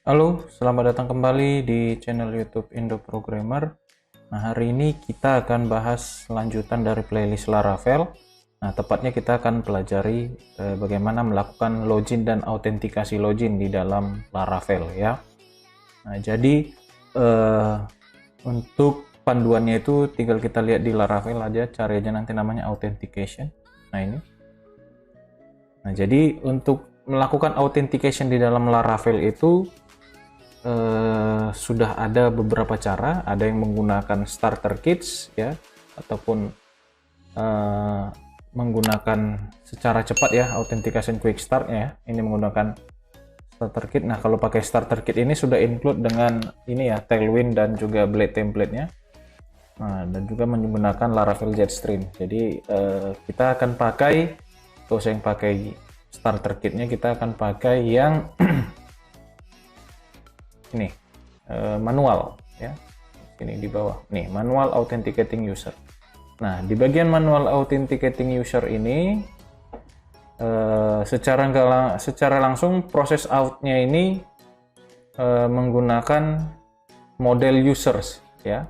Halo, selamat datang kembali di channel YouTube Indo Programmer. Nah, hari ini kita akan bahas lanjutan dari playlist Laravel. Nah, tepatnya kita akan pelajari bagaimana melakukan login dan autentikasi login di dalam Laravel ya. Nah, jadi untuk panduannya itu tinggal kita lihat di Laravel aja, cari aja nanti namanya authentication. Nah, ini. Nah, jadi untuk melakukan authentication di dalam Laravel itu sudah ada beberapa cara. Ada yang menggunakan starter kits ya, ataupun menggunakan secara cepat ya, authentication quick start ya. Ini menggunakan starter kit. Nah, kalau pakai starter kit ini sudah include dengan ini ya, Tailwind dan juga Blade template-nya. Nah, dan juga menggunakan Laravel Jetstream. Jadi kita akan pakai, kalau saya yang pakai starter kitnya, kita akan pakai yang ini manual ya, ini di bawah nih, manual authenticating user. Nah, di bagian manual authenticating user ini secara langsung proses outnya ini menggunakan model users ya.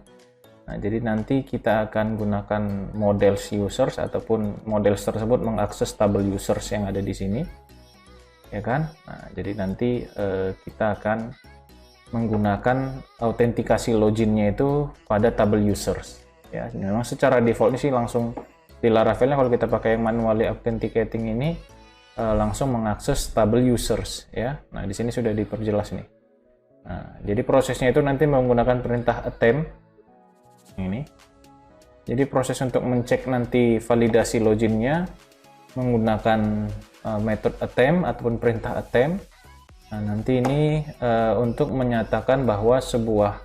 Nah, jadi nanti kita akan gunakan model users, ataupun model tersebut mengakses tabel users yang ada di sini ya kan. Nah, jadi nanti kita akan menggunakan autentikasi loginnya itu pada tabel users ya. Memang secara default sih langsung di Laravelnya kalau kita pakai yang manually authenticating ini langsung mengakses tabel users ya. Nah, di sini sudah diperjelas nih. Nah, jadi prosesnya itu nanti menggunakan perintah attempt ini. Jadi proses untuk mencek nanti validasi loginnya menggunakan metode attempt ataupun perintah attempt. Nah, nanti ini untuk menyatakan bahwa sebuah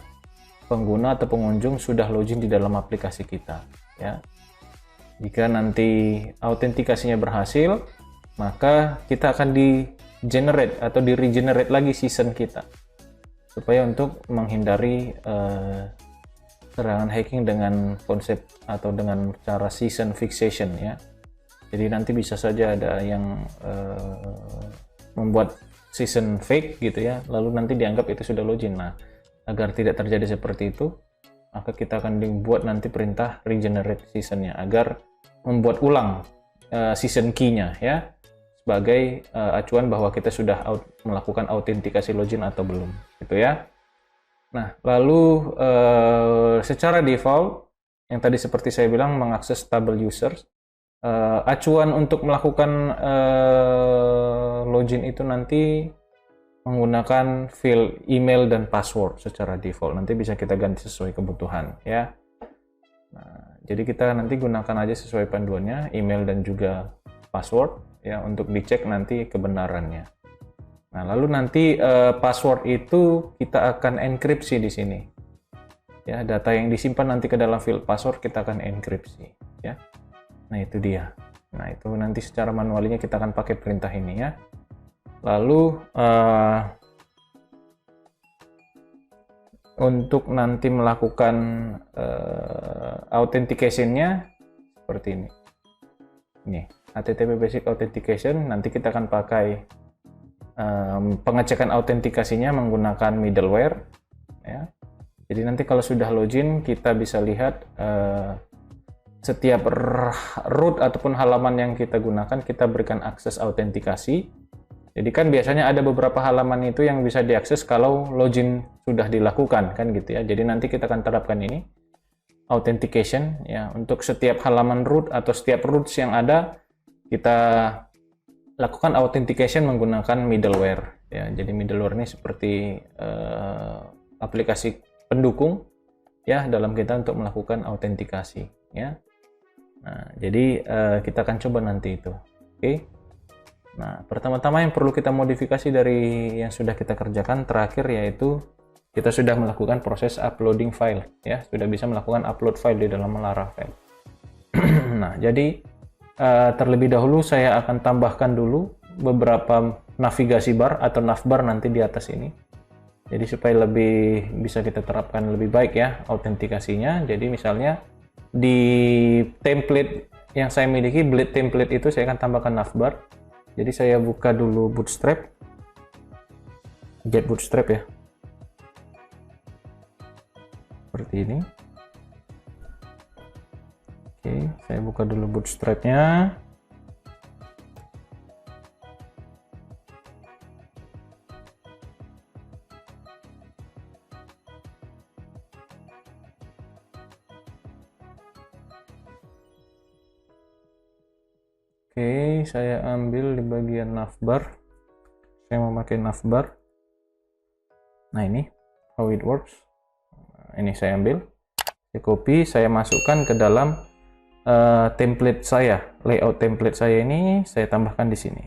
pengguna atau pengunjung sudah login di dalam aplikasi kita ya. Jika nanti autentikasinya berhasil, maka kita akan di generate atau di regenerate lagi season kita, supaya untuk menghindari serangan hacking dengan konsep atau dengan cara season fixation ya. Jadi nanti bisa saja ada yang membuat season fake gitu ya, lalu nanti dianggap itu sudah login. Nah, agar tidak terjadi seperti itu, maka kita akan dibuat nanti perintah regenerate seasonnya, agar membuat ulang season key-nya ya, sebagai acuan bahwa kita sudah melakukan autentikasi login atau belum gitu ya. Nah, lalu secara default yang tadi seperti saya bilang mengakses tabel users, acuan untuk melakukan login itu nanti menggunakan field email dan password secara default. Nanti bisa kita ganti sesuai kebutuhan ya. Nah, jadi kita nanti gunakan aja sesuai panduannya, email dan juga password ya, untuk dicek nanti kebenarannya. Nah, lalu nanti password itu kita akan enkripsi di sini ya. Data yang disimpan nanti ke dalam field password kita akan enkripsi ya. Nah, itu dia. Nah, itu nanti secara manualnya kita akan pakai perintah ini ya. Lalu untuk nanti melakukan authentication-nya seperti ini. Ini HTTP Basic Authentication. Nanti kita akan pakai pengecekan autentikasinya menggunakan middleware ya. Jadi nanti kalau sudah login, kita bisa lihat setiap root ataupun halaman yang kita gunakan, kita berikan akses autentikasi. Jadi kan biasanya ada beberapa halaman itu yang bisa diakses kalau login sudah dilakukan kan gitu ya. Jadi nanti kita akan terapkan ini authentication ya, untuk setiap halaman root atau setiap roots yang ada, kita lakukan authentication menggunakan middleware ya. Jadi middleware ini seperti aplikasi pendukung ya dalam kita untuk melakukan autentikasi ya. Nah, jadi kita akan coba nanti itu. Oke. Nah, pertama-tama yang perlu kita modifikasi dari yang sudah kita kerjakan terakhir, yaitu kita sudah melakukan proses uploading file ya, sudah bisa melakukan upload file di dalam Laravel. Nah, jadi terlebih dahulu saya akan tambahkan dulu beberapa navigasi bar atau navbar nanti di atas ini. Jadi supaya lebih bisa kita terapkan lebih baik ya autentikasinya. Jadi misalnya di template yang saya miliki, Blade template itu saya akan tambahkan navbar. Jadi saya buka dulu Bootstrap. get bootstrap ya, seperti ini. Oke, saya buka dulu bootstrapnya. Oke, saya ambil di bagian navbar. Saya mau pakai navbar. Nah, ini how it works. Ini saya ambil, saya copy, saya masukkan ke dalam template saya, layout template saya ini saya tambahkan di sini.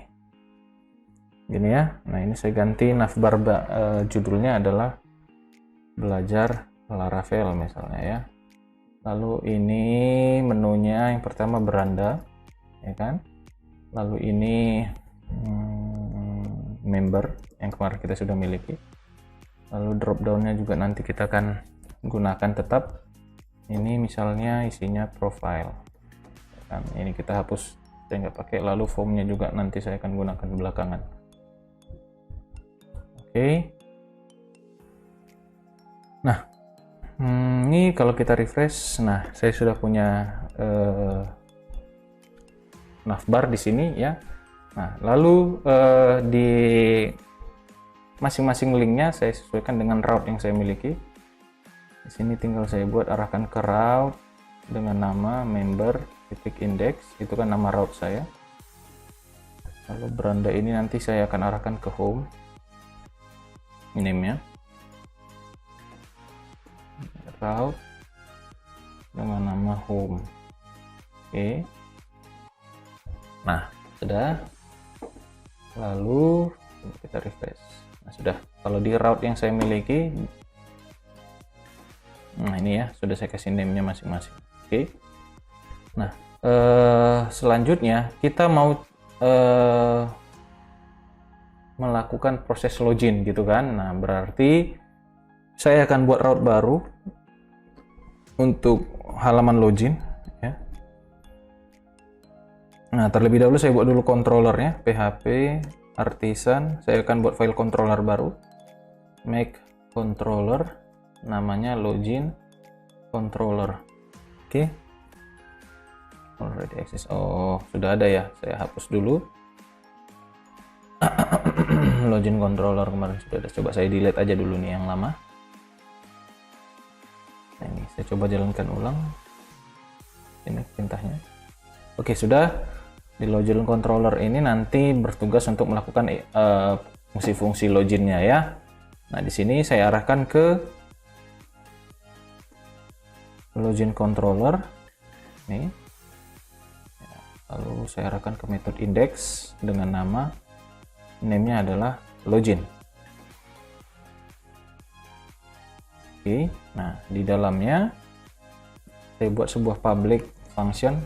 Gini ya. Nah, ini saya ganti navbar, judulnya adalah belajar Laravel misalnya ya. Lalu ini menunya yang pertama beranda, ya kan? Lalu ini member yang kemarin kita sudah miliki. Lalu drop downnya juga nanti kita akan gunakan tetap. Ini misalnya isinya profile. Dan ini kita hapus, saya nggak pakai. Lalu formnya juga nanti saya akan gunakan belakangan. Oke. Nah, ini kalau kita refresh, nah saya sudah punya navbar di sini ya. Nah, lalu di masing-masing linknya saya sesuaikan dengan route yang saya miliki. Di sini tinggal saya buat arahkan ke route dengan nama member titik index, itu kan nama route saya. Lalu beranda ini nanti saya akan arahkan ke home, name-nya route dengan nama home. Oke. Nah, sudah. Lalu kita refresh. Nah, sudah. Kalau di route yang saya miliki, nah ini ya, sudah saya kasih name-nya masing-masing. Oke. Nah, selanjutnya kita mau melakukan proses login gitu kan. Nah, berarti saya akan buat route baru untuk halaman login ya. Nah, terlebih dahulu saya buat dulu controllernya, php artisan. Saya akan buat file controller baru, make controller, namanya login controller. Oke. Already access. Oh, sudah ada ya. Saya hapus dulu. Login controller kemarin sudah ada. Coba saya delete aja dulu nih yang lama. Nah, ini saya coba jalankan ulang. Ini perintahnya. Oke, sudah. Di login controller ini nanti bertugas untuk melakukan fungsi-fungsi loginnya ya. Nah, di sini saya arahkan ke login controller nih. Lalu saya arahkan ke method index dengan nama name-nya adalah login. Oke, nah di dalamnya saya buat sebuah public function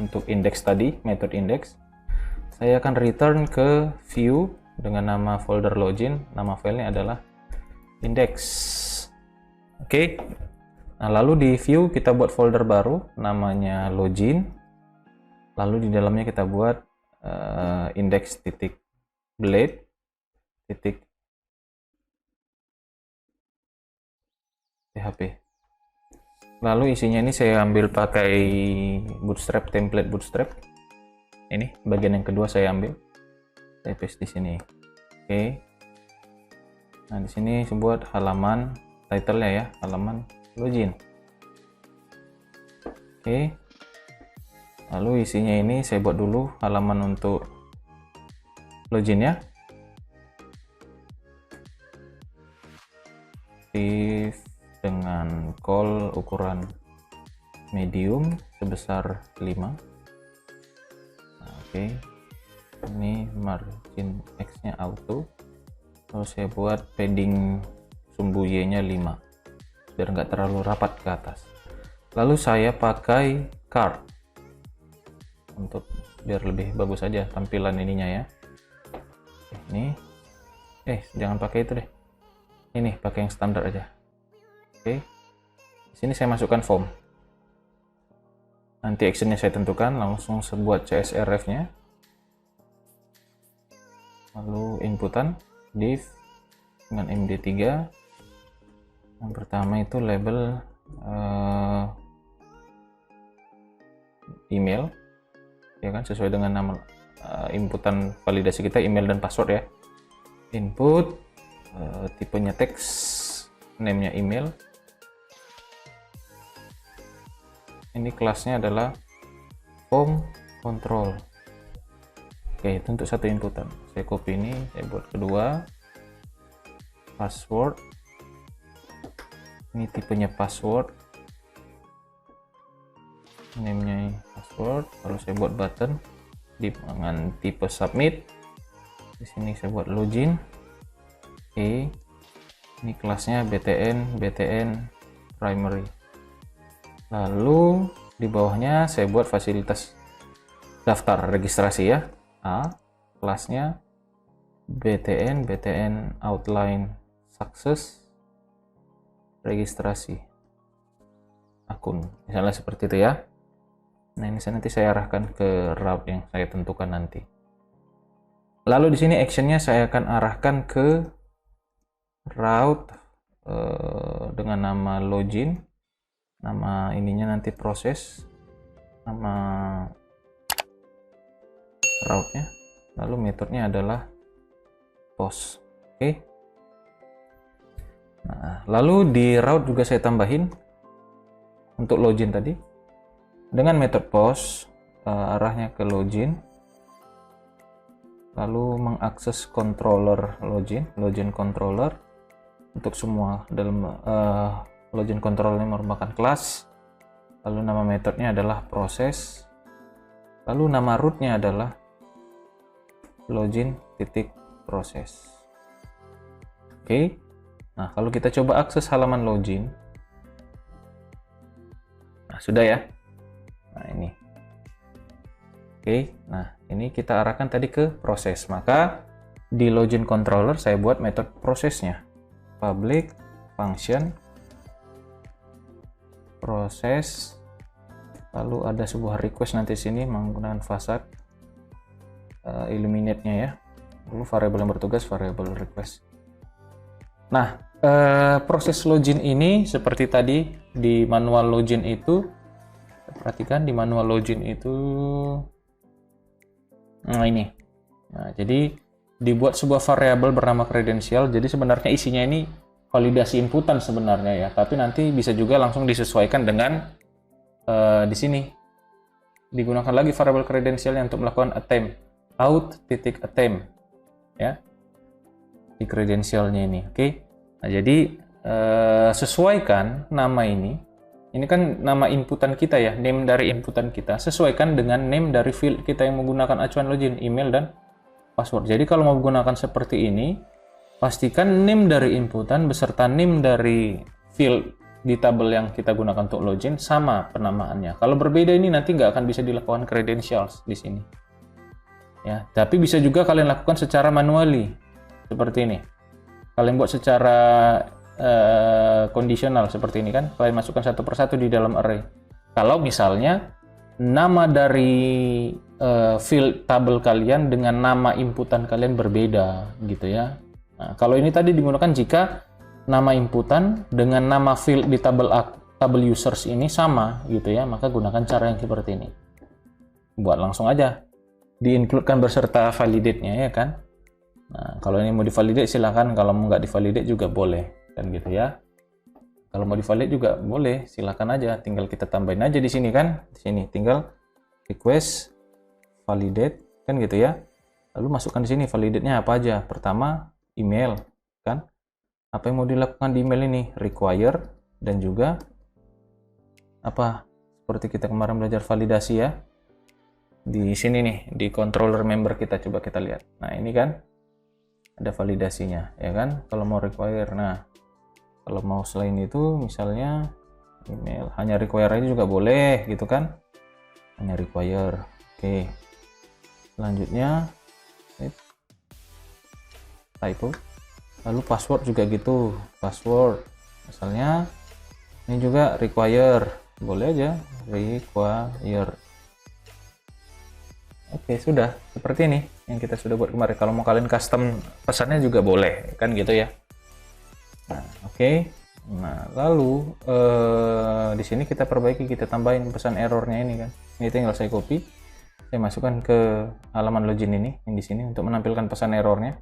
untuk index tadi, method index. Saya akan return ke view dengan nama folder login, nama filenya adalah index. Oke. Nah, lalu di view kita buat folder baru namanya login. Lalu di dalamnya kita buat index.blade php. Lalu isinya ini saya ambil pakai bootstrap, template bootstrap. Ini bagian yang kedua saya ambil. Saya paste di sini. Oke. Nah, di sini saya buat halaman title-nya ya, halaman login. Oke. Lalu isinya ini saya buat dulu halaman untuk login ya. Dengan call ukuran medium sebesar 5. Nah, oke. Ini margin X-nya auto. Lalu saya buat padding sumbu Y-nya 5 biar nggak terlalu rapat ke atas. Lalu saya pakai card untuk biar lebih bagus aja tampilan ininya ya. Ini jangan pakai itu deh. Ini pakai yang standar aja. Oke. Di sini saya masukkan form. Nanti actionnya saya tentukan, langsung saya buat CSRF-nya. Lalu inputan div dengan MD3. Yang pertama itu label email, ya kan, sesuai dengan nama inputan validasi kita, email dan password ya. Input, tipenya teks, name-nya email. Ini kelasnya adalah form control. Oke, itu untuk satu inputan. Saya copy ini, saya buat kedua. Password. Ini tipenya password. Name-nya password. Lalu saya buat button dengan tipe submit. Di sini saya buat login. Oke. Ini kelasnya btn primary. Lalu di bawahnya saya buat fasilitas daftar registrasi ya. A, kelasnya btn outline success registrasi akun, misalnya seperti itu ya. Nah, ini nanti saya arahkan ke route yang saya tentukan nanti. Lalu di sini actionnya saya akan arahkan ke route dengan nama login, nama ininya nanti proses, nama route-nya, lalu metodenya adalah post. Oke. Nah, lalu di route juga saya tambahin untuk login tadi dengan metode post, arahnya ke login, lalu mengakses controller login controller untuk semua dalam login controller ini merupakan kelas, lalu nama metodenya adalah proses, lalu nama root-nya adalah login titik proses. Oke. Nah, kalau kita coba akses halaman login, nah sudah ya. Nah ini. Oke. Nah ini kita arahkan tadi ke proses. Maka di login controller saya buat metode prosesnya, public function proses, lalu ada sebuah request nanti sini menggunakan fasad illuminate-nya ya. Lalu variabel yang bertugas variabel request. Nah, proses login ini seperti tadi di manual login itu, perhatikan di manual login itu, nah ini. Nah, jadi dibuat sebuah variabel bernama kredensial. Jadi sebenarnya isinya ini validasi inputan sebenarnya ya, tapi nanti bisa juga langsung disesuaikan dengan di sini. Digunakan lagi variabel kredensialnya untuk melakukan attempt. Out.attempt ya di kredensialnya ini. Oke. Nah, jadi sesuaikan nama ini kan nama inputan kita ya, name dari inputan kita, sesuaikan dengan name dari field kita yang menggunakan acuan login, email dan password. Jadi kalau mau menggunakan seperti ini, pastikan name dari inputan beserta name dari field di tabel yang kita gunakan untuk login sama penamaannya. Kalau berbeda ini nanti nggak akan bisa dilakukan credentials di sini. Ya, tapi bisa juga kalian lakukan secara manually seperti ini. Kalian buat secara kondisional seperti ini kan. Kalian masukkan satu persatu di dalam array. Kalau misalnya nama dari field tabel kalian dengan nama inputan kalian berbeda gitu ya. Nah, kalau ini tadi digunakan jika nama inputan dengan nama field di tabel users ini sama gitu ya, maka gunakan cara yang seperti ini. Buat langsung aja. Di-includekan berserta validate-nya ya kan. Nah, kalau ini mau divalidate silakan, kalau mau nggak divalidate juga boleh kan gitu ya. Kalau mau divalidate juga boleh, silakan aja, tinggal kita tambahin aja di sini kan. Di sini tinggal request validate kan gitu ya. Lalu masukkan di sini validate-nya apa aja. Pertama, email kan. Apa yang mau dilakukan di email ini? Require dan juga apa? Seperti kita kemarin belajar validasi ya. Di sini nih, di controller member kita, coba kita lihat. Nah, ini kan ada validasinya, ya kan? Kalau mau require, nah, kalau mau selain itu, misalnya email, hanya require aja juga boleh, gitu kan? Hanya require. Oke. Selanjutnya, typo. Lalu password juga gitu, password. Misalnya, ini juga require, boleh aja, require. Oke, sudah seperti ini yang kita sudah buat kemarin. Kalau mau kalian custom pesannya juga boleh kan gitu ya. Nah, oke. Nah, lalu di sini kita perbaiki, kita tambahin pesan errornya ini kan. Ini tinggal saya copy, saya masukkan ke halaman login ini yang di sini untuk menampilkan pesan errornya.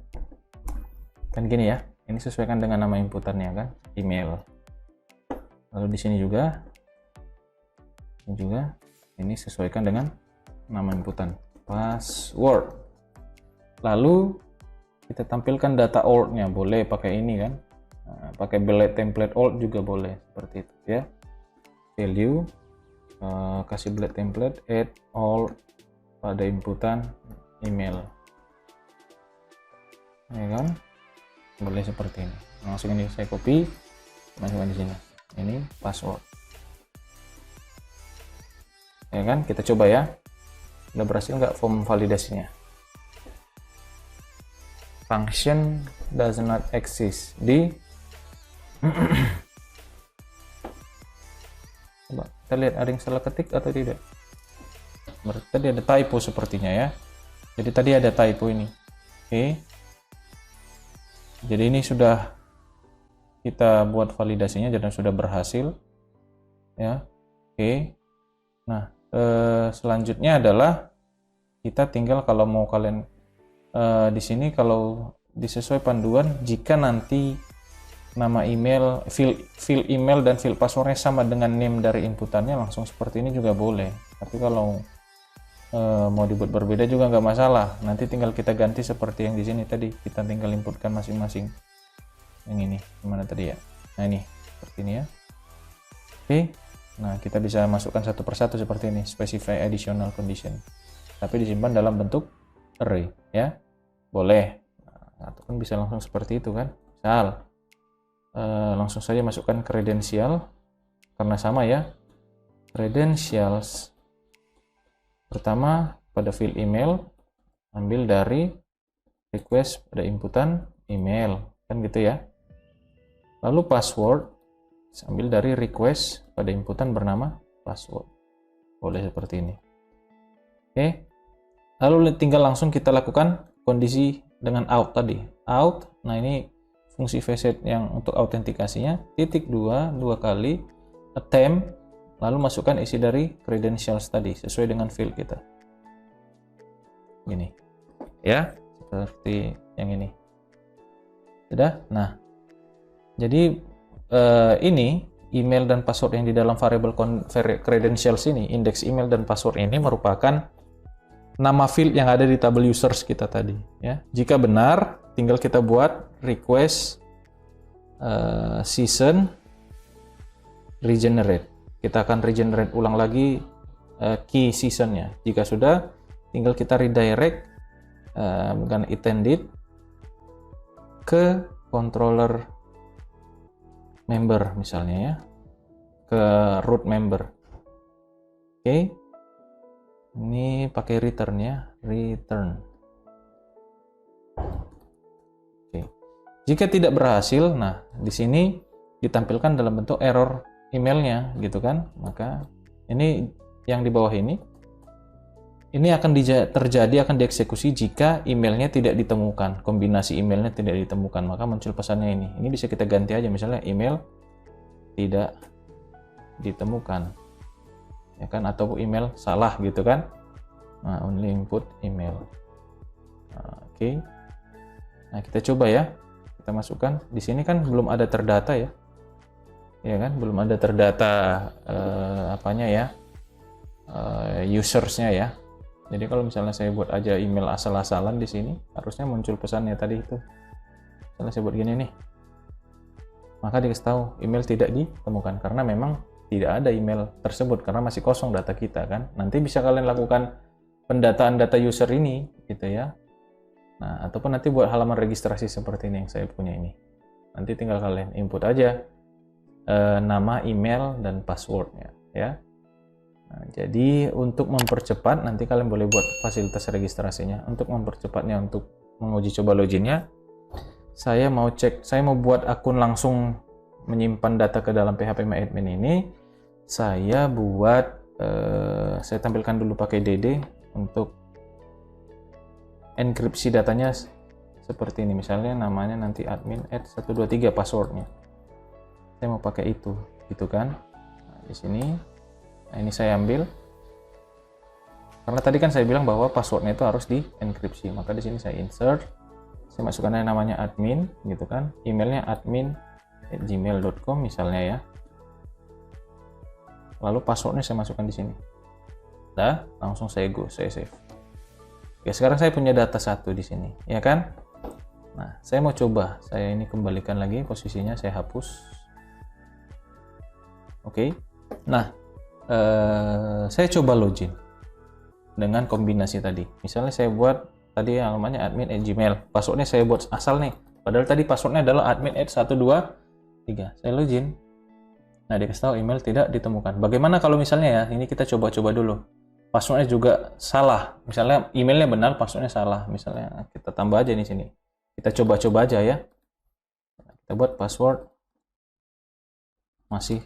Kan gini ya. Ini sesuaikan dengan nama inputannya kan, email. Lalu di sini juga, ini sesuaikan dengan nama inputan, password. Lalu kita tampilkan data old-nya, boleh pakai ini kan. Nah, pakai bullet template old juga boleh, seperti itu ya. Value, kasih bullet template, add old pada inputan email, ya kan, boleh seperti ini. Langsung ini saya copy, masukkan di sini. Ini password, ya kan. Kita coba ya, udah berhasil nggak form validasinya. Function does not exist di coba kita lihat ada yang salah ketik atau tidak. Berarti tadi ada typo sepertinya ya. Jadi tadi ada typo ini. Oke. Jadi ini sudah kita buat validasinya dan sudah berhasil ya. Oke. Nah, selanjutnya adalah kita tinggal kalau mau kalian di sini kalau disesuai panduan, jika nanti nama email, fill email dan fill passwordnya sama dengan name dari inputannya, langsung seperti ini juga boleh. Tapi kalau mau dibuat berbeda juga nggak masalah. Nanti tinggal kita ganti seperti yang di sini tadi. Kita tinggal inputkan masing-masing. Yang ini gimana tadi ya? Nah ini seperti ini ya. Oke. Nah kita bisa masukkan satu persatu seperti ini. Specify additional condition. Tapi disimpan dalam bentuk array ya. Boleh. Nah, ataupun bisa langsung seperti itu kan. Misal langsung saja masukkan kredensial karena sama ya. Credentials pertama pada field email ambil dari request pada inputan email kan gitu ya. Lalu password ambil dari request pada inputan bernama password. Boleh seperti ini. Oke. Lalu tinggal langsung kita lakukan kondisi dengan out tadi. Out. Nah ini fungsi VSet yang untuk autentikasinya, dua kali attempt, lalu masukkan isi dari credentials tadi sesuai dengan field kita. Gini ya, seperti yang ini. Sudah. Nah, jadi ini email dan password yang di dalam variable credentials ini, indeks email dan password ini merupakan nama field yang ada di tabel users kita tadi ya. Jika benar, tinggal kita buat request season regenerate. Kita akan regenerate ulang lagi key seasonnya. Jika sudah, tinggal kita redirect dengan intended ke controller member misalnya ya, ke root member. Oke. Ini pakai return ya, return. Oke. Jika tidak berhasil, nah di sini ditampilkan dalam bentuk error emailnya gitu kan. Maka ini yang di bawah ini akan terjadi, akan dieksekusi jika emailnya tidak ditemukan, kombinasi emailnya tidak ditemukan, maka muncul pesannya ini. Ini bisa kita ganti aja, misalnya email tidak ditemukan, ya kan, atau email salah gitu kan. Nah, only input email. Nah, oke. Nah, kita coba ya, kita masukkan. Di sini kan belum ada terdata ya, ya kan, belum ada terdata apanya ya, usersnya ya. Jadi kalau misalnya saya buat aja email asal-asalan di sini, harusnya muncul pesannya tadi itu. Misalnya saya buat gini nih, maka dikasih tahu email tidak ditemukan karena memang tidak ada email tersebut karena masih kosong data kita kan. Nanti bisa kalian lakukan pendataan data user ini gitu ya. Nah, ataupun nanti buat halaman registrasi seperti ini yang saya punya ini. Nanti tinggal kalian input aja nama, email, dan passwordnya ya. Nah, jadi untuk mempercepat, nanti kalian boleh buat fasilitas registrasinya. Untuk mempercepatnya, untuk menguji coba loginnya, saya mau buat akun langsung menyimpan data ke dalam PHP MyAdmin ini. Saya buat, saya tampilkan dulu pakai DD untuk enkripsi datanya seperti ini. Misalnya namanya nanti admin @123 passwordnya. saya mau pakai itu, gitu kan. Nah, di sini, nah ini saya ambil. Karena tadi kan saya bilang bahwa passwordnya itu harus di enkripsi, maka di sini saya insert, saya masukkan yang namanya admin, gitu kan, emailnya admin@gmail.com misalnya ya. Lalu passwordnya saya masukkan di sini. Nah, langsung saya save. Oke, sekarang saya punya data satu di sini, ya kan? Nah, saya mau coba, saya ini kembalikan lagi posisinya, saya hapus. Oke, nah, saya coba login dengan kombinasi tadi. Misalnya saya buat tadi yang namanya admin@gmail, passwordnya saya buat asal nih, padahal tadi passwordnya adalah admin@123. Saya login. Nah, dikasih tahu email tidak ditemukan. Bagaimana kalau misalnya ya, ini kita coba-coba dulu. Passwordnya juga salah. Misalnya emailnya benar, passwordnya salah. Misalnya kita tambah aja di sini. Kita coba-coba aja ya. Kita buat password masih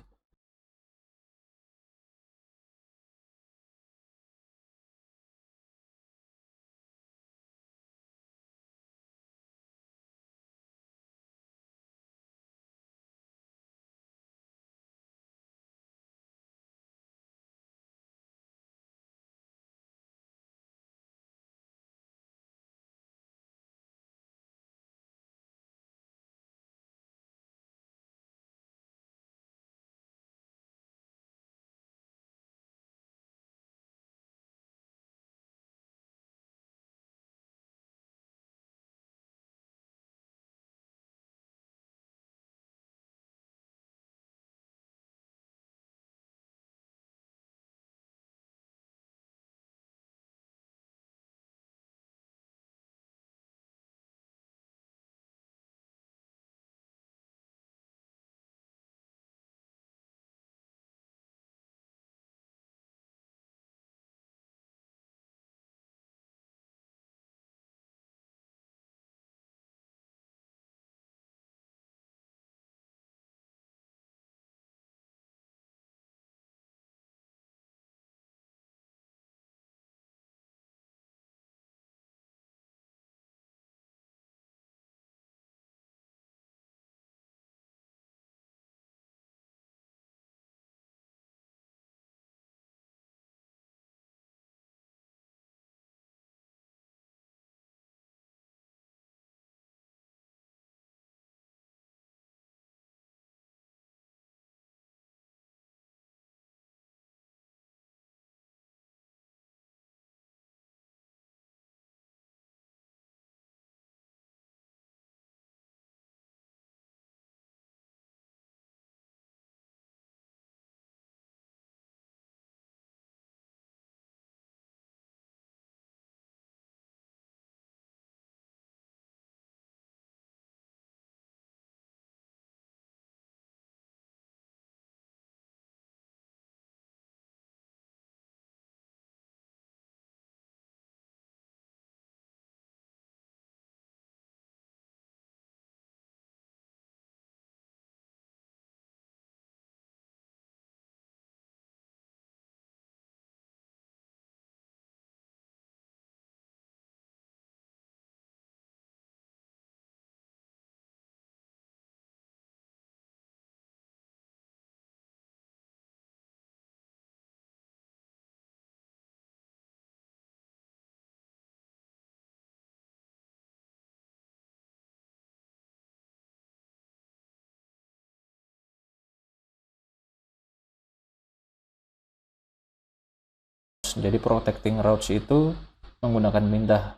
jadi protecting routes itu menggunakan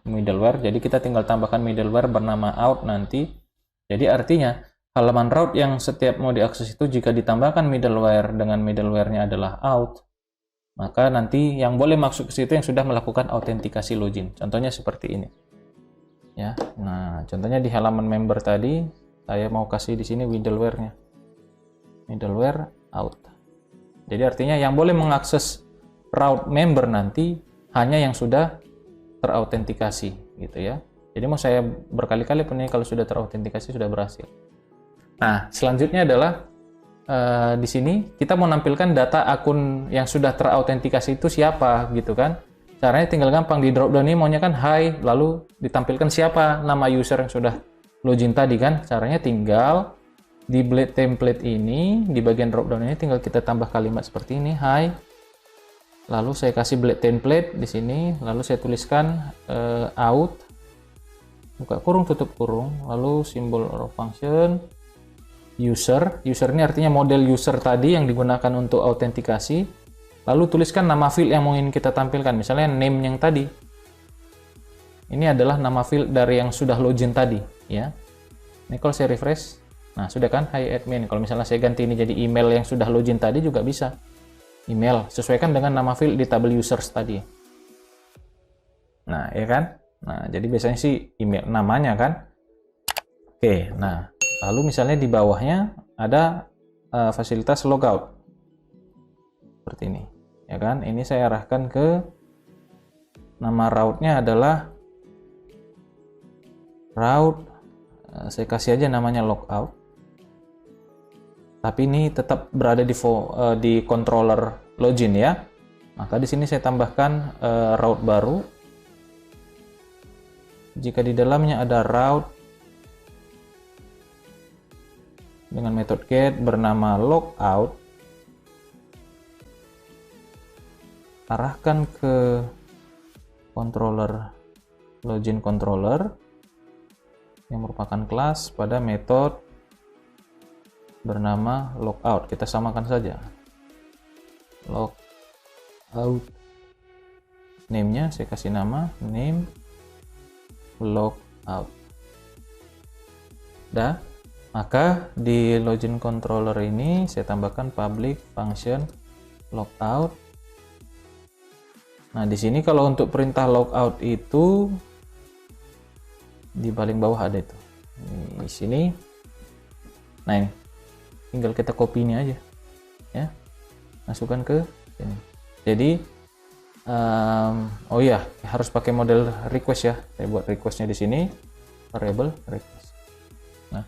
middleware. Jadi kita tinggal tambahkan middleware bernama out nanti. Jadi artinya halaman route yang setiap mau diakses itu jika ditambahkan middleware dengan middleware-nya adalah out, maka nanti yang boleh masuk ke situ yang sudah melakukan autentikasi login. Contohnya seperti ini. Ya. Nah, contohnya di halaman member tadi saya mau kasih di sini middleware-nya. Middleware out. Jadi artinya yang boleh mengakses route member nanti hanya yang sudah terautentikasi gitu ya. Jadi mau saya berkali-kali pun ini kalau sudah terautentikasi sudah berhasil. Nah, selanjutnya adalah di sini kita mau nampilkan data akun yang sudah terautentikasi itu siapa gitu kan. Caranya tinggal gampang, di drop down ini maunya kan hi, lalu ditampilkan siapa nama user yang sudah login tadi kan. Caranya tinggal Di blade template ini, di bagian dropdown ini tinggal kita tambah kalimat seperti ini, hi. Lalu saya kasih blade template di sini, lalu saya tuliskan out, buka kurung, tutup kurung, lalu simbol raw function, user ini artinya model user tadi yang digunakan untuk autentikasi, lalu tuliskan nama field yang mau ingin kita tampilkan, misalnya name yang tadi. Ini adalah nama field dari yang sudah login tadi, ya. Ini kalau saya refresh, nah sudah kan, hi admin. Kalau misalnya saya ganti ini jadi email yang sudah login tadi juga bisa. Email, sesuaikan dengan nama field di tabel users tadi. Nah, ya kan? Nah, jadi biasanya sih email namanya kan. Oke, nah, lalu misalnya di bawahnya ada fasilitas logout. Seperti ini. Ya kan? Ini saya arahkan ke nama route-nya adalah route, saya kasih aja namanya logout. Tapi ini tetap berada di controller login ya. Maka di sini saya tambahkan route baru. Jika di dalamnya ada route dengan metode get bernama logout, arahkan ke controller login controller yang merupakan kelas pada metode bernama logout. Kita samakan saja. Logout. Name-nya saya kasih nama name logout. Dah. Maka di login controller ini saya tambahkan public function logout. Nah, di sini kalau untuk perintah logout itu di paling bawah ada itu. Di sini. Nah, ini tinggal kita copy ini aja ya, masukkan ke sini. Jadi oh ya, harus pakai model request ya. Saya buat requestnya di sini, variable request. Nah,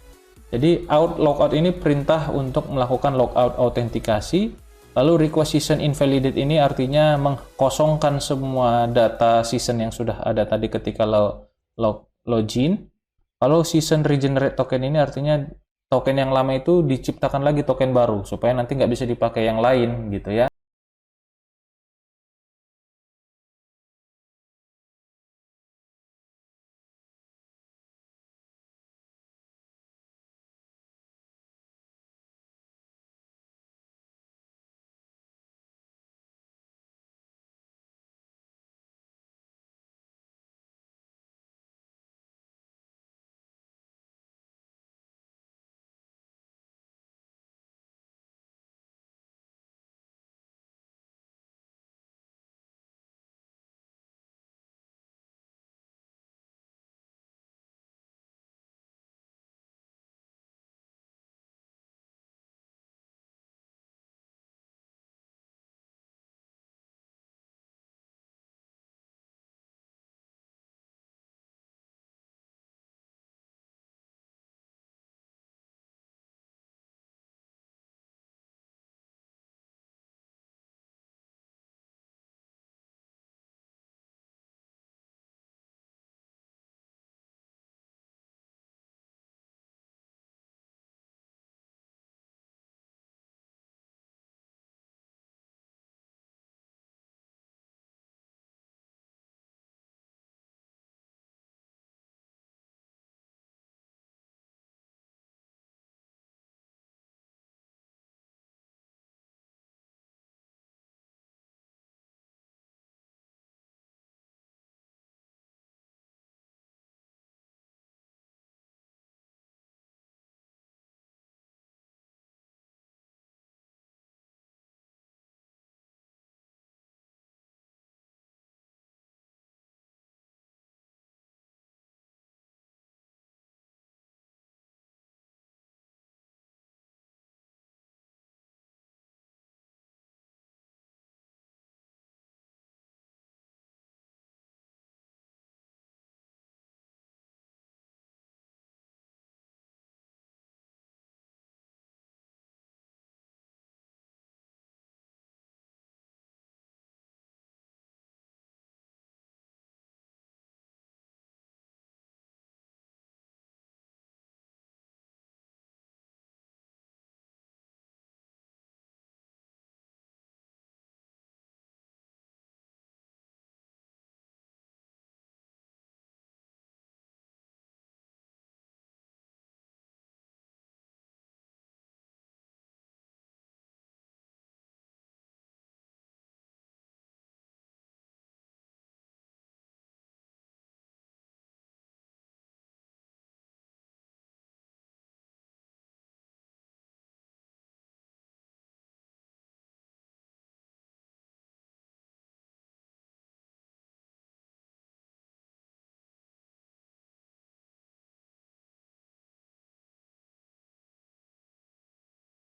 jadi logout ini perintah untuk melakukan logout autentikasi. Lalu request season invalidate ini artinya mengkosongkan semua data season yang sudah ada tadi ketika login. Kalau season regenerate token ini artinya token yang lama itu diciptakan lagi token baru supaya nanti nggak bisa dipakai yang lain gitu ya.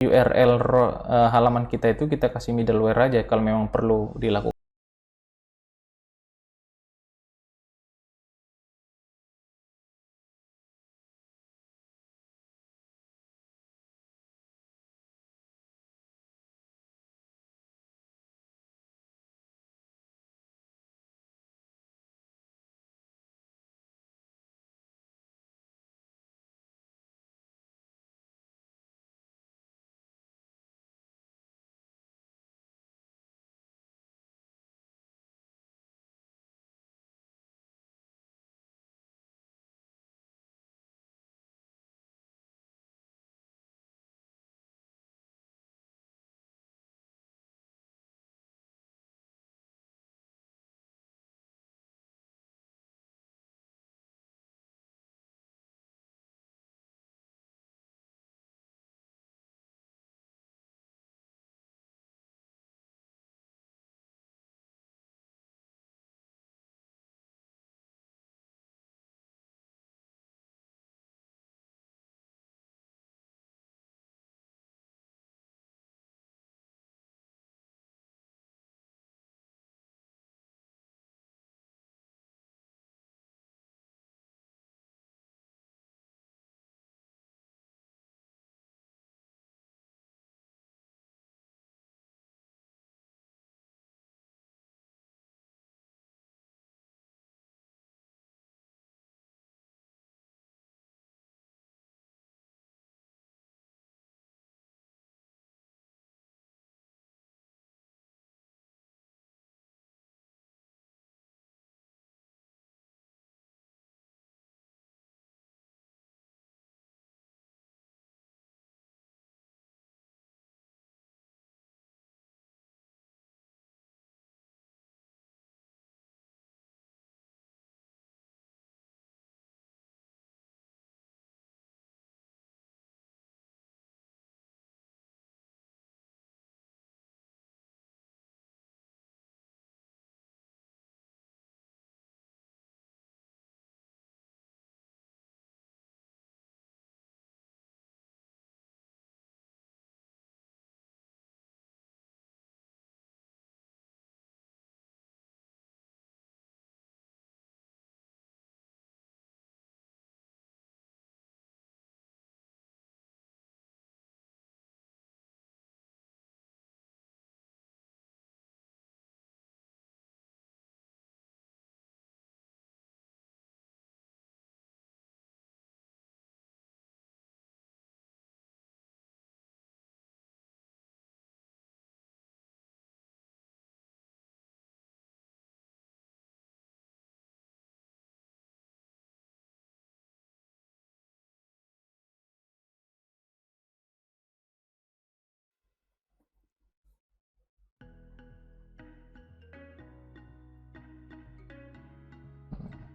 URL halaman kita itu kita kasih middleware aja kalau memang perlu dilakukan.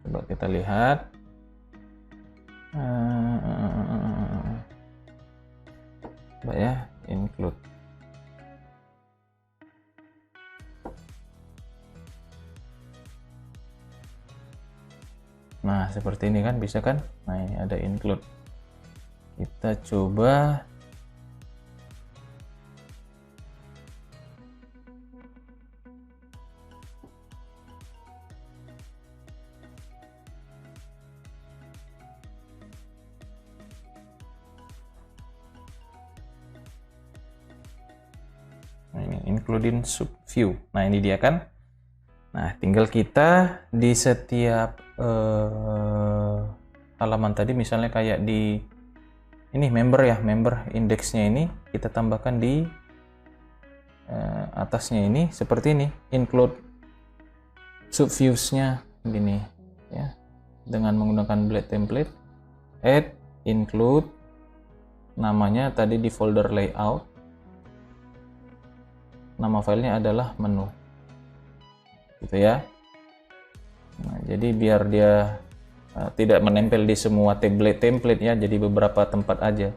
Coba kita lihat. Coba ya, include. Nah, seperti ini kan, bisa kan? Nah, ini ada include. Kita coba including subview. Nah, ini dia kan. Nah, tinggal kita di setiap halaman tadi, misalnya kayak di ini member ya, member indeksnya ini kita tambahkan di atasnya ini seperti ini, include subviews-nya gini ya, dengan menggunakan blade template, add include, namanya tadi di folder layout, nama filenya adalah menu gitu ya. Nah, jadi biar dia tidak menempel di semua template ya, jadi beberapa tempat aja.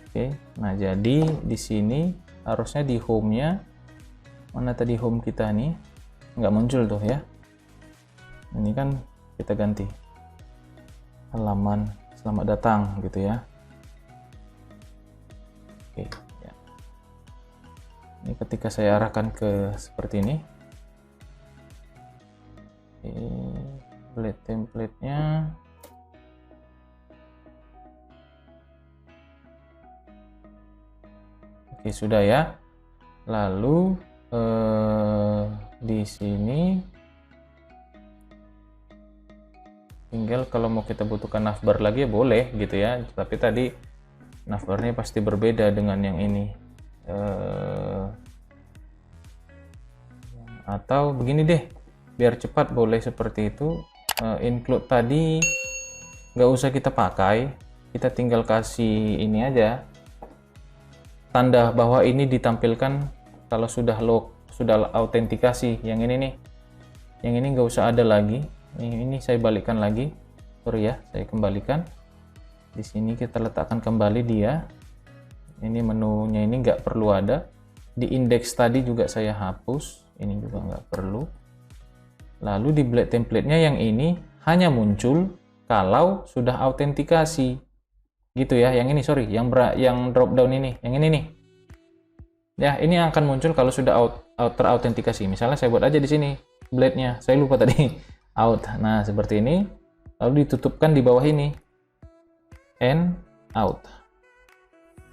Oke, nah jadi di sini harusnya di home-nya, mana tadi home kita nih, nggak muncul tuh ya. Ini kan kita ganti halaman selamat datang gitu ya. Oke, ya. Ini ketika saya arahkan ke seperti ini. Blade template-nya. Oke, sudah ya. Lalu di sini tinggal kalau mau kita butuhkan navbar lagi ya boleh gitu ya. Tapi tadi navbarnya pasti berbeda dengan yang ini. Atau begini deh, biar cepat boleh seperti itu. Include tadi nggak usah kita pakai, kita tinggal kasih ini aja, tanda bahwa ini ditampilkan kalau sudah autentikasi. Yang ini nih, yang ini nggak usah ada lagi. Ini saya balikkan lagi, sorry ya, saya kembalikan. Di sini kita letakkan kembali dia. Ini menunya ini nggak perlu ada. Di indeks tadi juga saya hapus, ini juga nggak perlu. Lalu di blade template-nya yang ini hanya muncul kalau sudah autentikasi, gitu ya. Yang ini sorry, yang drop down ini, yang ini nih. Ya, ini akan muncul kalau sudah terautentikasi. Misalnya saya buat aja di sini blade-nya, saya lupa tadi out. Nah seperti ini, lalu ditutupkan di bawah ini, and out.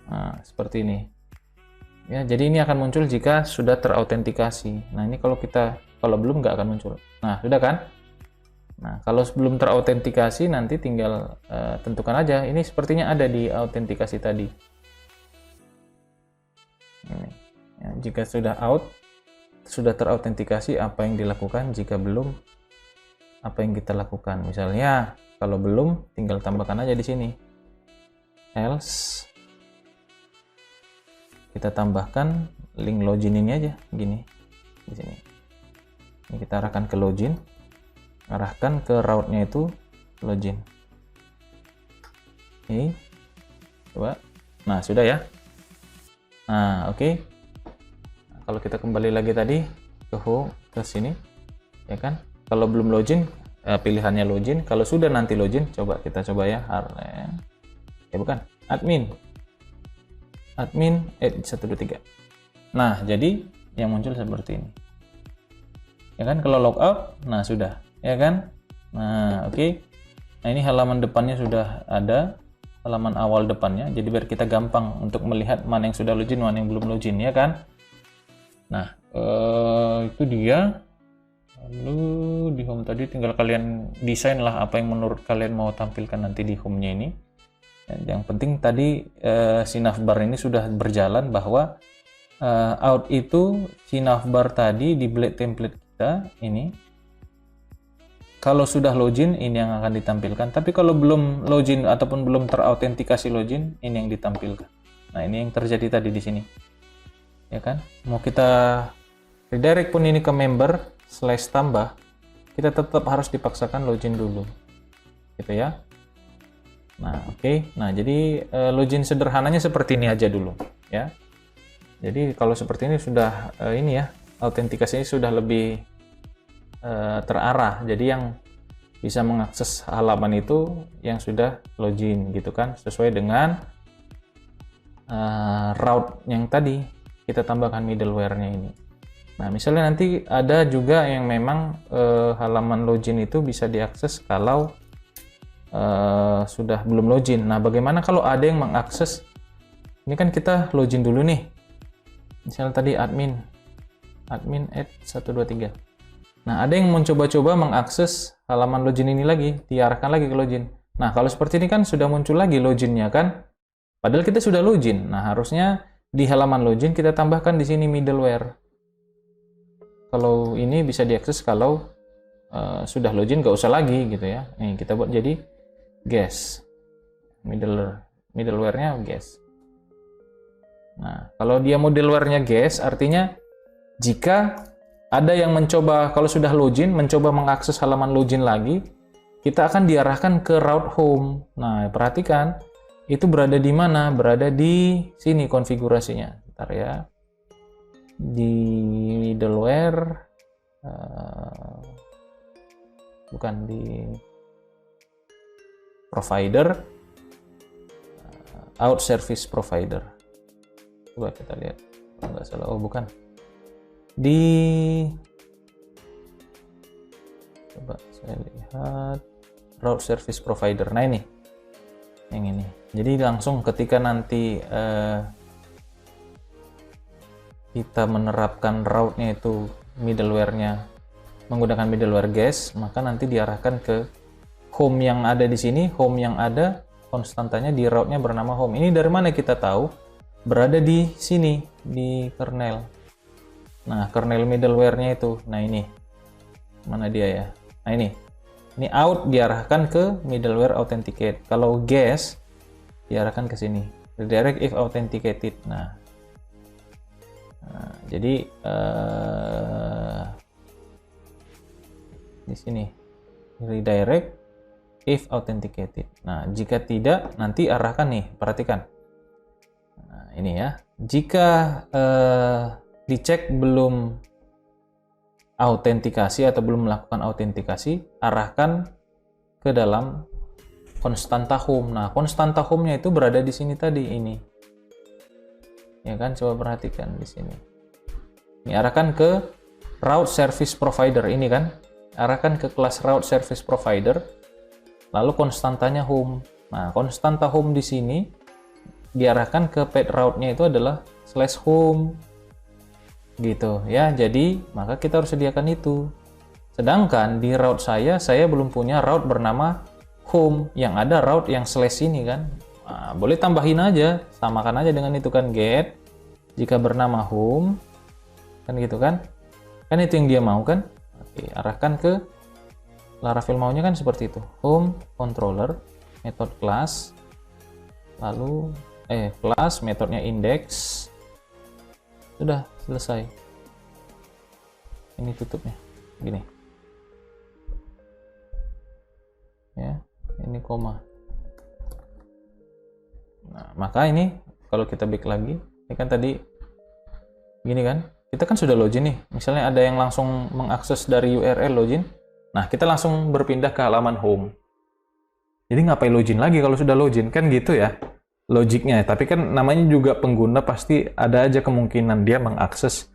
Nah seperti ini. Ya, jadi ini akan muncul jika sudah terautentikasi. Nah ini kalau belum nggak akan muncul. Nah sudah kan? Nah kalau sebelum terautentikasi nanti tinggal tentukan aja. Ini sepertinya ada di autentikasi tadi. Ini. Ya, jika sudah terautentikasi, apa yang dilakukan? Jika belum, apa yang kita lakukan? Misalnya kalau belum, tinggal tambahkan aja di sini. Else. Kita tambahkan link login ini aja, gini di sini. Ini kita arahkan ke login, arahkan ke route-nya itu login. Oke, coba. Nah sudah ya. Nah oke. Nah, kalau kita kembali lagi tadi ke sini, ya kan? Kalau belum login, pilihannya login. Kalau sudah nanti login, kita coba ya. Bukan, admin 123. Nah jadi yang muncul seperti ini, ya kan? Kalau logout, nah sudah, ya kan? Nah oke. Nah ini halaman depannya sudah ada, halaman awal depannya, jadi biar kita gampang untuk melihat mana yang sudah login, mana yang belum login, ya kan? Nah itu dia. Lalu di home tadi tinggal kalian desain lah apa yang menurut kalian mau tampilkan nanti di home-nya ini. Yang penting tadi si navbar ini sudah berjalan, bahwa out itu si navbar tadi di blade template kita ini kalau sudah login ini yang akan ditampilkan, tapi kalau belum login ataupun belum terautentikasi login, ini yang ditampilkan. Nah ini yang terjadi tadi di sini, ya kan? Mau kita redirect pun ini ke member / tambah, kita tetap harus dipaksakan login dulu, gitu ya. Nah oke. Nah jadi login sederhananya seperti ini aja dulu ya. Jadi kalau seperti ini sudah ini ya, autentikasinya sudah lebih terarah. Jadi yang bisa mengakses halaman itu yang sudah login gitu kan, sesuai dengan route yang tadi kita tambahkan middleware-nya ini. Nah misalnya nanti ada juga yang memang halaman login itu bisa diakses kalau sudah belum login. Nah bagaimana kalau ada yang mengakses, ini kan kita login dulu nih, misalnya tadi admin 123. Nah ada yang mencoba-coba mengakses halaman login ini lagi, diarahkan lagi ke login. Nah kalau seperti ini kan sudah muncul lagi loginnya kan, padahal kita sudah login. Nah harusnya di halaman login kita tambahkan di sini middleware. Kalau ini bisa diakses kalau sudah login, nggak usah lagi gitu ya. Nih kita buat jadi guest, middleware-nya guest. Nah kalau dia middleware-nya guest, artinya jika ada yang mencoba, kalau sudah login, mencoba mengakses halaman login lagi, kita akan diarahkan ke route home. Nah perhatikan, itu berada di mana? Berada di sini konfigurasinya. Bentar ya, di middleware, bukan di provider, out service provider. Coba kita lihat. Kalau nggak salah, oh bukan. Coba saya lihat route service provider. Nah ini, yang ini. Jadi langsung ketika nanti kita menerapkan route-nya itu middleware-nya menggunakan middleware guest, maka nanti diarahkan ke home yang ada di sini, home yang ada konstantanya di route-nya bernama home. Ini dari mana kita tahu? Berada di sini, di kernel. Nah, kernel middleware-nya itu. Nah, ini. Mana dia ya? Nah, ini. Ini out diarahkan ke middleware authenticate. Kalau guest diarahkan ke sini. Redirect if authenticated. Nah jadi di sini redirect if authenticated. Nah, jika tidak, nanti arahkan nih, perhatikan. Nah, ini ya. Jika dicek belum autentikasi atau belum melakukan autentikasi, arahkan ke dalam konstanta home. Nah, konstanta home-nya itu berada di sini tadi, ini. Ya kan, coba perhatikan di sini. Ini arahkan ke route service provider ini kan. Arahkan ke kelas route service provider. Lalu konstantanya home. Nah, konstanta home di sini diarahkan ke path route-nya itu adalah /home. Gitu ya. Jadi, maka kita harus sediakan itu. Sedangkan di route saya belum punya route bernama home, yang ada route yang / ini kan. Nah, boleh tambahin aja, samakan aja dengan itu kan, get jika bernama home kan, gitu kan itu yang dia mau kan. Oke, arahkan ke Laravel maunya kan seperti itu, home controller method class, lalu class metodenya index. Sudah selesai. Ini tutupnya gini ya, ini koma. Nah, maka ini kalau kita back lagi, ini kan tadi gini kan, kita kan sudah login nih. Misalnya ada yang langsung mengakses dari URL login. Nah, kita langsung berpindah ke halaman home. Jadi ngapain login lagi kalau sudah login? Kan gitu ya logiknya. Tapi kan namanya juga pengguna, pasti ada aja kemungkinan dia mengakses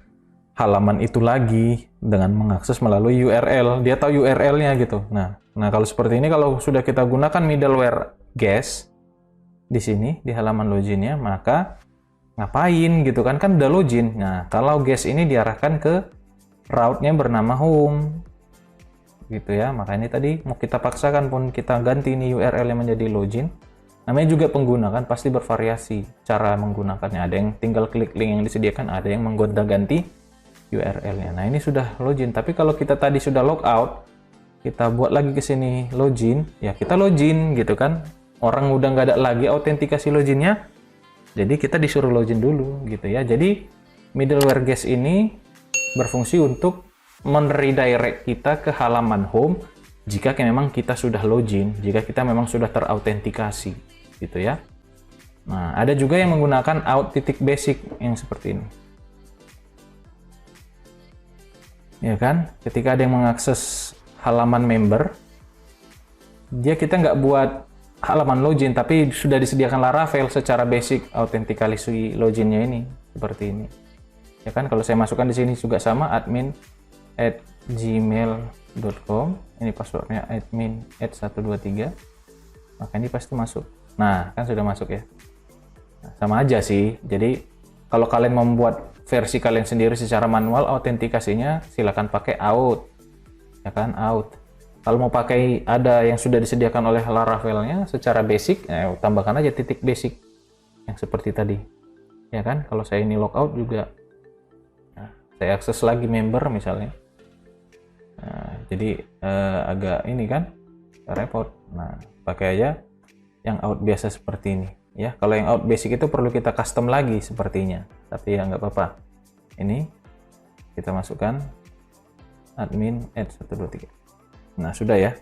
halaman itu lagi dengan mengakses melalui URL. Dia tahu URL-nya gitu. Nah, kalau seperti ini, kalau sudah kita gunakan middleware guest di sini di halaman loginnya, maka ngapain gitu kan udah login. Nah, kalau guest ini diarahkan ke route-nya bernama home gitu ya. Maka ini tadi mau kita paksakan pun kita ganti ini URL yang menjadi login. Namanya juga pengguna kan, pasti bervariasi cara menggunakannya. Ada yang tinggal klik link yang disediakan, ada yang menggonta-ganti URL-nya. Nah, ini sudah login. Tapi kalau kita tadi sudah logout, kita buat lagi ke sini login, ya kita login gitu kan. Orang udah nggak ada lagi autentikasi loginnya, jadi kita disuruh login dulu gitu ya. Jadi middleware guest ini berfungsi untuk men-redirect kita ke halaman home jika memang kita sudah login, jika kita memang sudah terautentikasi gitu ya. Nah, ada juga yang menggunakan out.basic yang seperti ini. Ya kan, ketika ada yang mengakses halaman member, kita nggak buat halaman login, tapi sudah disediakan Laravel secara basic autentikasi loginnya ini seperti ini. Ya kan, kalau saya masukkan di sini juga sama, admin@gmail.com. Ini passwordnya admin@123. Maka ini pasti masuk. Nah, kan sudah masuk ya. Nah, sama aja sih. Jadi kalau kalian membuat versi kalian sendiri secara manual, autentikasinya silakan pakai out. Ya kan, out. Kalau mau pakai ada yang sudah disediakan oleh Laravel-nya secara basic, tambahkan aja .basic yang seperti tadi. Ya kan, kalau saya ini logout juga, nah, saya akses lagi member misalnya. Nah, jadi agak ini kan repot. Nah, pakai aja yang out biasa seperti ini. Ya, kalau yang out basic itu perlu kita custom lagi sepertinya. Tapi ya nggak apa-apa. Ini kita masukkan admin@123. Nah, sudah ya.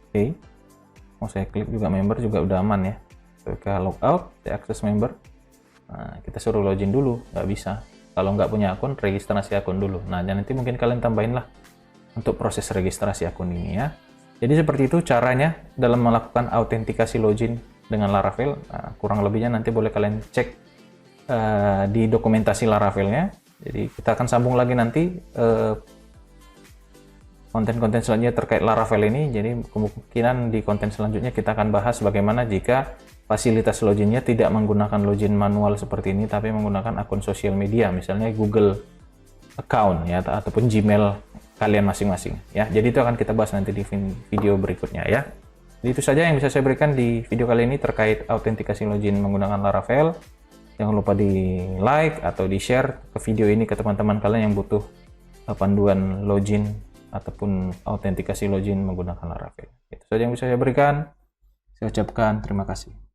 Oke. Mau saya klik juga member juga udah aman ya. Kita logout, saya akses member. Nah, kita suruh login dulu, nggak bisa. Kalau nggak punya akun, registrasi akun dulu. Nah, dan nanti mungkin kalian tambahin lah untuk proses registrasi akun ini ya. Jadi seperti itu caranya dalam melakukan autentikasi login dengan Laravel. Nah, kurang lebihnya nanti boleh kalian cek di dokumentasi Laravel-nya. Jadi kita akan sambung lagi nanti konten-konten selanjutnya terkait Laravel ini. Jadi kemungkinan di konten selanjutnya kita akan bahas bagaimana jika fasilitas loginnya tidak menggunakan login manual seperti ini, tapi menggunakan akun sosial media, misalnya Google account ya, ataupun Gmail kalian masing-masing ya. Jadi itu akan kita bahas nanti di video berikutnya ya. Jadi itu saja yang bisa saya berikan di video kali ini terkait autentikasi login menggunakan Laravel. Jangan lupa di like atau di share ke video ini ke teman-teman kalian yang butuh panduan login ataupun autentikasi login menggunakan Laravel. Itu saja yang bisa saya berikan. Saya ucapkan terima kasih.